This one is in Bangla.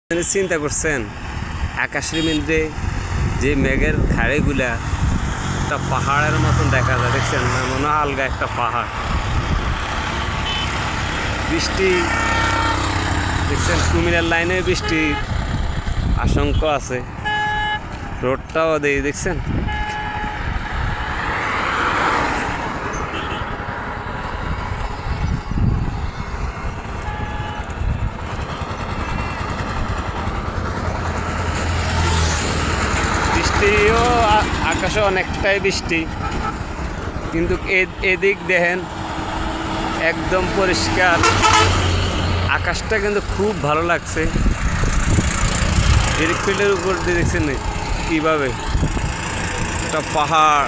চিন্তা করছেন আকাশের মধ্যে যে মেঘের খাড়িগুলা একটা পাহাড়ের মতন দেখা যায়, দেখছেন না? মনে হয় আলগা একটা পাহাড়। বৃষ্টি দেখছেন, কুমিরের লাইনে বৃষ্টির আশঙ্কা আছে। রোডটাও দেই দেখছেন। বৃষ্টিও আকাশে অনেকটাই বৃষ্টি, কিন্তু এদিক দেখেন একদম পরিষ্কার। আকাশটা কিন্তু খুব ভালো লাগছে। এয়ারফিল্ডের উপর দিয়ে দেখছেন কীভাবে একটা পাহাড়।